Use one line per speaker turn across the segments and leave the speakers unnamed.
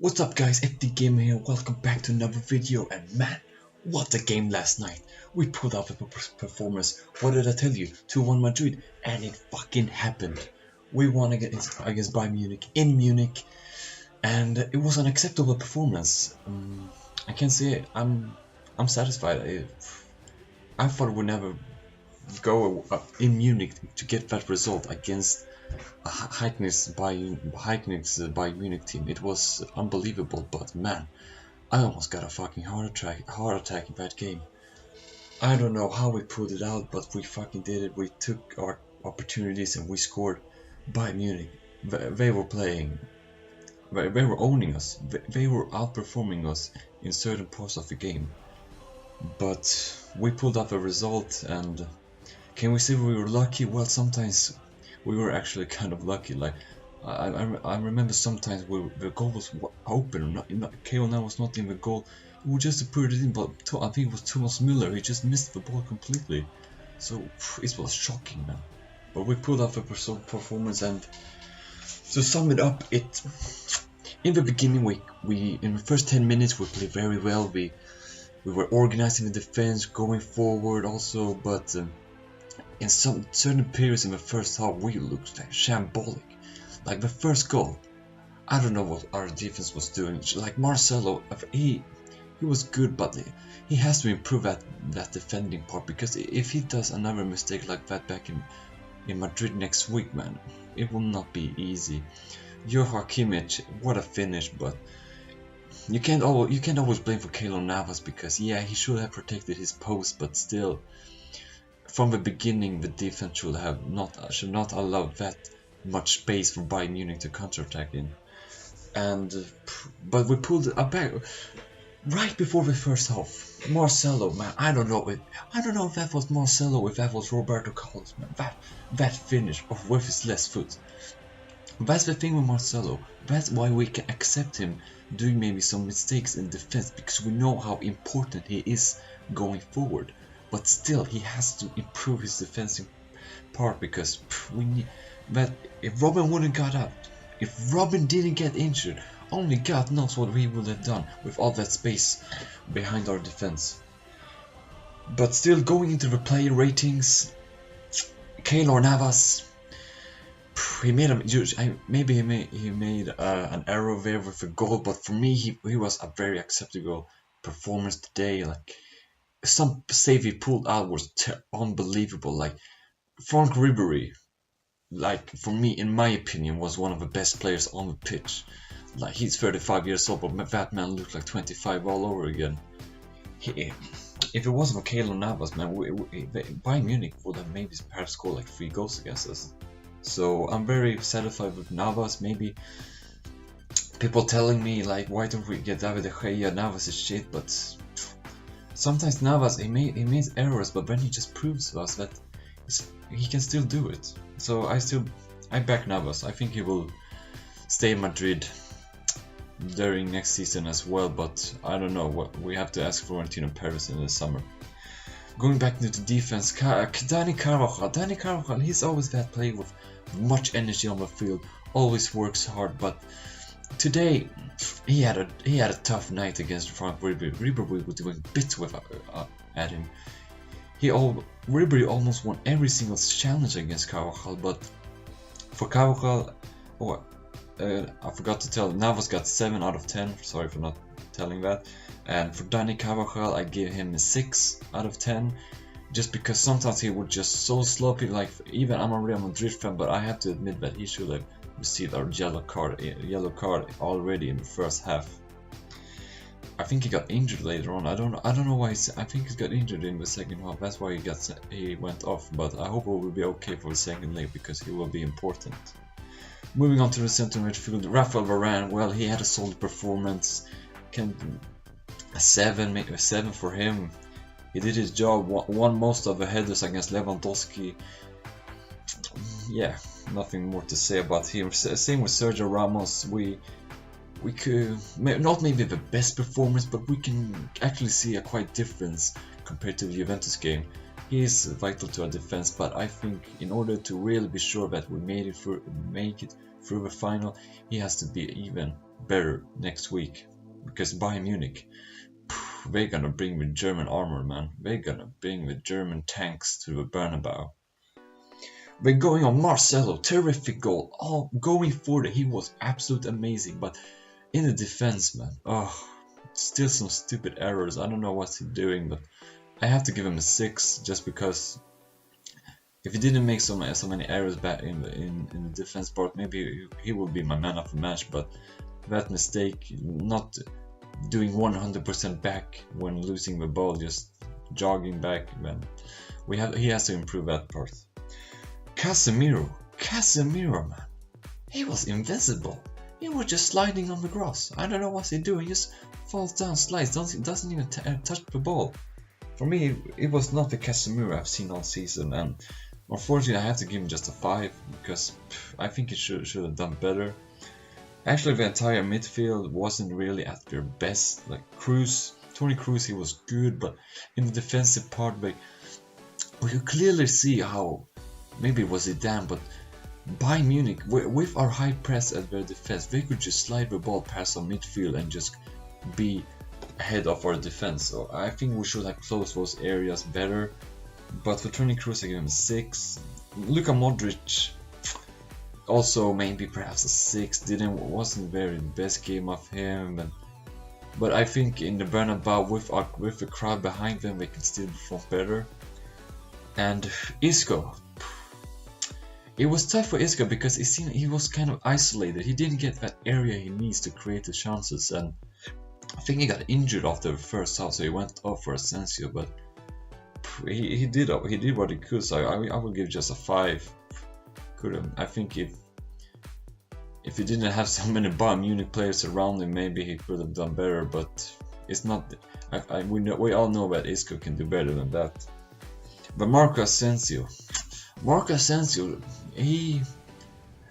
What's up guys, FD Gamer here, welcome back to another video, and man, what a game last night. We pulled off a performance. What did I tell you? 2-1 Madrid, and it fucking happened. We won against Bayern Munich in Munich, and it was an acceptable performance. I can say I'm satisfied. I thought we'd never go in Munich to get that result against Heink's Bayern Munich team. It was unbelievable, but man, I almost got a fucking heart attack in that game. I don't know how we pulled it out, but we fucking did it. We took our opportunities and we scored. Bayern Munich, they were playing, they were owning us, they were outperforming us in certain parts of the game, but we pulled up a result. And can we say we were lucky? Well, sometimes we were actually kind of lucky. Like I remember sometimes the goal was open. Keylor was not in the goal. We just put it in, but I think it was Thomas Müller. He just missed the ball completely. So it was shocking, man. But we pulled off a performance, and to sum it up, in the beginning we in the first 10 minutes we played very well. We were organizing the defense, going forward also, but in some certain periods in the first half we looked like shambolic. Like the first goal, I don't know what our defense was doing. Like Marcelo, he was good, but he has to improve that defending part, because if he does another mistake like that back in Madrid next week, man, it will not be easy. Johan Kimmich, what a finish, but you can't always blame for Keylor Navas, because yeah, he should have protected his post, but still, from the beginning the defense should not allow that much space for Bayern Munich to counterattack in. But we pulled it back right before the first half. Marcelo, man, I don't know if that was Marcelo or if that was Roberto Carlos, man. That finish with his left foot. That's the thing with Marcelo. That's why we can accept him doing maybe some mistakes in defense, because we know how important he is going forward. But still, he has to improve his defensive part, because we need that. If Robin wouldn't got out, if Robin didn't get injured, only God knows what we would have done with all that space behind our defense. But still, going into the player ratings, Keylor Navas, he made an error there with the goal, but for me he was a very acceptable performance today. Like, some save he pulled out was unbelievable. Like Frank Ribery, like for me, in my opinion, was one of the best players on the pitch. Like, he's 35 years old, but that man looked like 25 all over again. If it wasn't for Keylor Navas, man, Bayern Munich would have maybe perhaps scored like 3 goals against us. So I'm very satisfied with Navas. Maybe people telling me like, why don't we get David De Gea? Navas is shit, but sometimes Navas, he made errors, but then he just proves to us that he can still do it. So I back Navas. I think he will stay in Madrid during next season as well, but I don't know. What we have to ask Florentino Perez in the summer. Going back to the defense, Dani Carvajal, he's always that player with much energy on the field, always works hard, but today he had a tough night against Frank Ribery. Ribery was doing bits at him. Ribery almost won every single challenge against Carvajal, but for Carvajal, I forgot to tell, Navas got 7 out of 10, sorry for not telling that. And for Dani Carvajal, I give him a 6 out of 10, just because sometimes he was just so sloppy. Like, even I'm a Real Madrid fan, but I have to admit that he should have received our yellow card already in the first half. I think he got injured later on. I don't know why. I think he got injured in the second half. That's why he went off. But I hope it will be okay for the second leg, because he will be important. Moving on to the center midfield, Rafael Varane. Well, he had a solid performance. A 7 for him. He did his job. Won most of the headers against Lewandowski. Yeah, nothing more to say about him. Same with Sergio Ramos. We could not maybe the best performance, but we can actually see a quite difference compared to the Juventus game. He is vital to our defense, but I think in order to really be sure that we make it through the final, he has to be even better next week, because Bayern Munich, they're gonna bring with German armor, man. They're gonna bring with German tanks to the Bernabeu. We're going on Marcelo, terrific goal. Oh, going forward, he was absolutely amazing, but in the defense, man, oh, still some stupid errors. I don't know what's he doing, but I have to give him a 6 just because if he didn't make so many errors back in the defense part, maybe he would be my man of the match. But that mistake, not doing 100% back when losing the ball, just jogging back, man, he has to improve that part. Casemiro, man, he was invincible. He was just sliding on the grass. I don't know what's he doing. Just falls down, slides, doesn't even touch the ball. For me, it was not the Casemiro I've seen all season, and unfortunately, I have to give him just a 5 because I think he should have done better. Actually, the entire midfield wasn't really at their best. Like Toni Kroos, he was good, but in the defensive part, we could clearly see how maybe it was Zidane, but Bayern Munich, with our high press at their defense, they could just slide the ball past our midfield and just be ahead of our defense. So I think we should have closed those areas better. But for Toni Kroos, I give him a 6. Luka Modric, also maybe perhaps a 6. Wasn't very best game of him, but I think in the Bernabeu with the crowd behind them, they can still perform better. And Isco, it was tough for Isco because it seemed he was kind of isolated. He didn't get that area he needs to create the chances, and I think he got injured after the first half, so he went off for Asensio. But he did what he could, so I would give just a 5. I think if he didn't have so many Bayern Munich players around him, maybe he could have done better. But it's not. We all know that Isco can do better than that. But Marco Asensio, he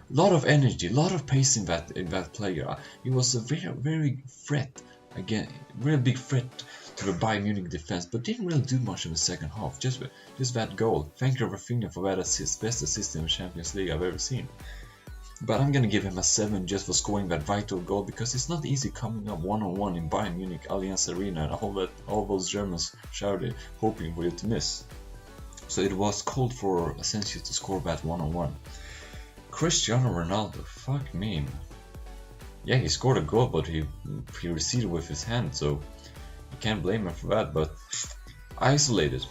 lot of energy, lot of pace in that player. He was a very threat, again, very big threat to the Bayern Munich defense, but didn't really do much in the second half. Just that goal. Thank you, Rafinha, for that assist, best assist in the Champions League I've ever seen. But I'm gonna give him a 7 just for scoring that vital goal, because it's not easy coming up one-on-one in Bayern Munich Allianz Arena and all those Germans shouted, hoping for you to miss. So it was cold for Asensio to score that one-on-one. Cristiano Ronaldo, fuck me, man. Yeah, he scored a goal, but he received it with his hand, so you can't blame him for that. But isolated,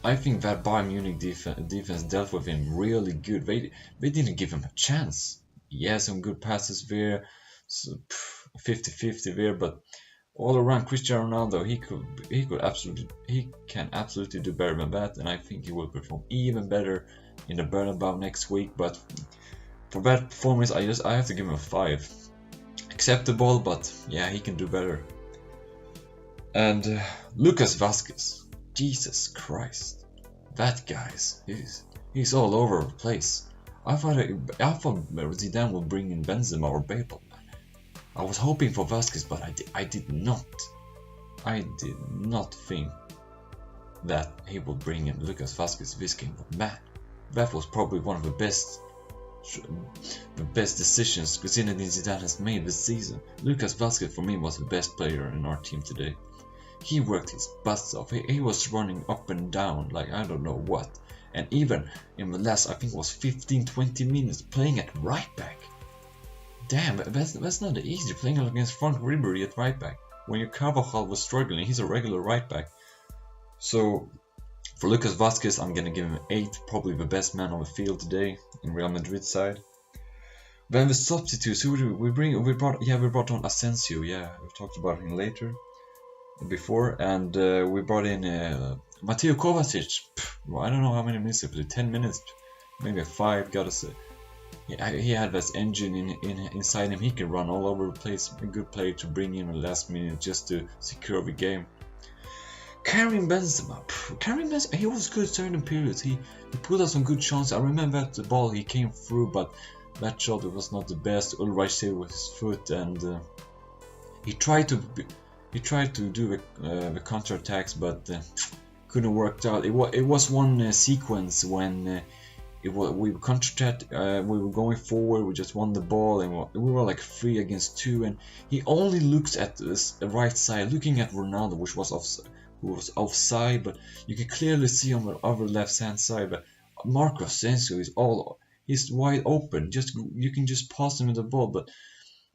I think that Bayern Munich defense dealt with him really good. They didn't give him a chance. He had some good passes there, so 50-50 there, but all around Cristiano Ronaldo, he can absolutely do better than that, and I think he will perform even better in the Bernabeu next week. But for that performance, I have to give him a 5. Acceptable, but yeah, he can do better. And Lucas Vazquez, Jesus Christ, that guy's he's all over the place. I thought Zidane would bring in Benzema or Bale. I was hoping for Vazquez, but I did not think that he would bring in Lucas Vazquez this game. But man, that was probably one of the best decisions Zinedine Zidane has made this season. Lucas Vazquez for me was the best player in our team today. He worked his butts off. He was running up and down like I don't know what. And even in the last, I think it was 15-20 minutes, playing at right back. Damn, that's not easy playing against Frank Ribery at right back. When your Carvajal was struggling, he's a regular right back. So for Lucas Vazquez, I'm gonna give him 8, probably the best man on the field today in Real Madrid side. Then the substitutes, who did we bring? We brought on Asensio. Yeah, we talked about him before, and we brought in Mateo Kovacic. I don't know how many minutes he played. 10 minutes, maybe 5. Gotta say, he had this engine inside him. He can run all over the place. A good player to bring in the last minute just to secure the game. Karim Benzema, he was good certain periods. He put out some good shots. I remember that the ball he came through, but that shot was not the best. Ulreich saved with his foot, and he tried to do the counter attacks, but couldn't work out. It was one sequence when we counter-attacked, we were going forward, we just won the ball, and we were like 3 against 2, and he only looks at this right side, looking at Ronaldo, who was offside, but you can clearly see on the other left-hand side, but Marco Asensio he's wide open, you can just pass him the ball, but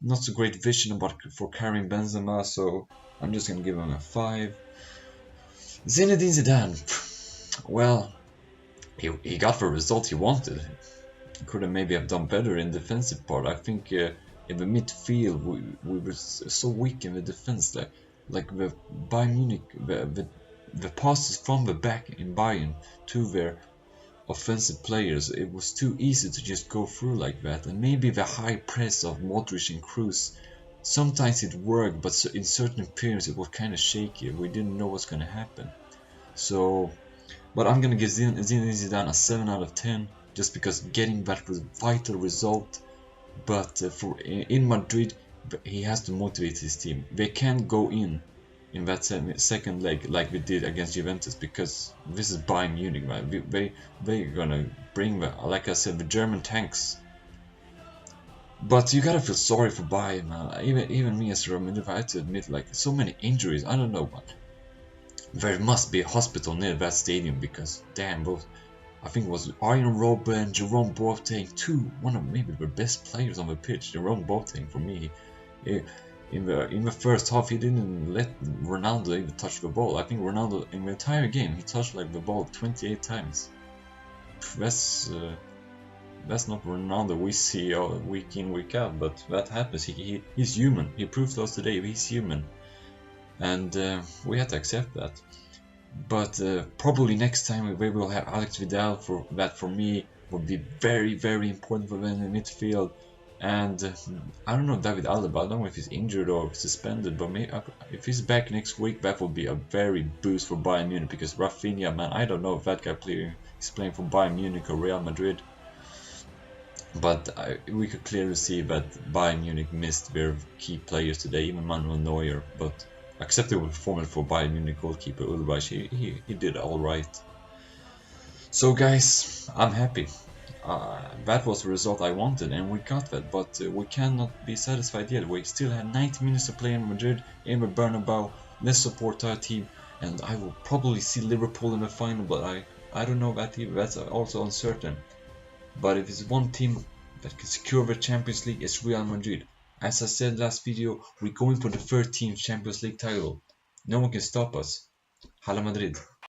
not so great vision for carrying Benzema, so I'm just gonna give him a 5. Zinedine Zidane, well, he got the result he wanted. He could have maybe have done better in defensive part. I think in the midfield we were so weak in the defense. Like the Bayern Munich, the passes from the back in Bayern to their offensive players, it was too easy to just go through like that. And maybe the high press of Modric and Kroos, sometimes it worked, but in certain periods it was kind of shaky. We didn't know what's gonna happen. So. But I'm gonna give Zinedine Zidane a 7 out of 10, just because getting that was vital result. But in Madrid, he has to motivate his team. They can't go in that second leg like we did against Juventus, because this is Bayern Munich, right? They're gonna bring like I said, the German tanks. But you gotta feel sorry for Bayern, man. Even me as a Real Madrid, I had to admit, like, so many injuries. I don't know what. There must be a hospital near that stadium, because damn, both I think it was Arjen Robben and Jerome Boateng, one of maybe the best players on the pitch. Jerome Boateng, for me, in the first half he didn't let Ronaldo even touch the ball. I think Ronaldo in the entire game he touched like the ball 28 times. That's not Ronaldo we see week in week out, but that happens. He's human. He proved to us today he's human. And we had to accept that. But probably next time we will have Alex Vidal. For me would be very, very important for them in the midfield. And I don't know David Alaba. I don't know if he's injured or suspended, but maybe, if he's back next week, that would be a very boost for Bayern Munich. Because Rafinha, man, I don't know if that guy is playing for Bayern Munich or Real Madrid. But we could clearly see that Bayern Munich missed their key players today, even Manuel Neuer. But acceptable performance for Bayern Munich goalkeeper Ulreich. He did all right. So guys, I'm happy. That was the result I wanted, and we got that. But we cannot be satisfied yet. We still have 90 minutes to play in Madrid, in the Bernabeu. Let's support our team, and I will probably see Liverpool in the final. But I don't know that team. That's also uncertain. But if it's one team that can secure the Champions League, it's Real Madrid. As I said last video, we're going for the 13th Champions League title. No one can stop us. Hala Madrid.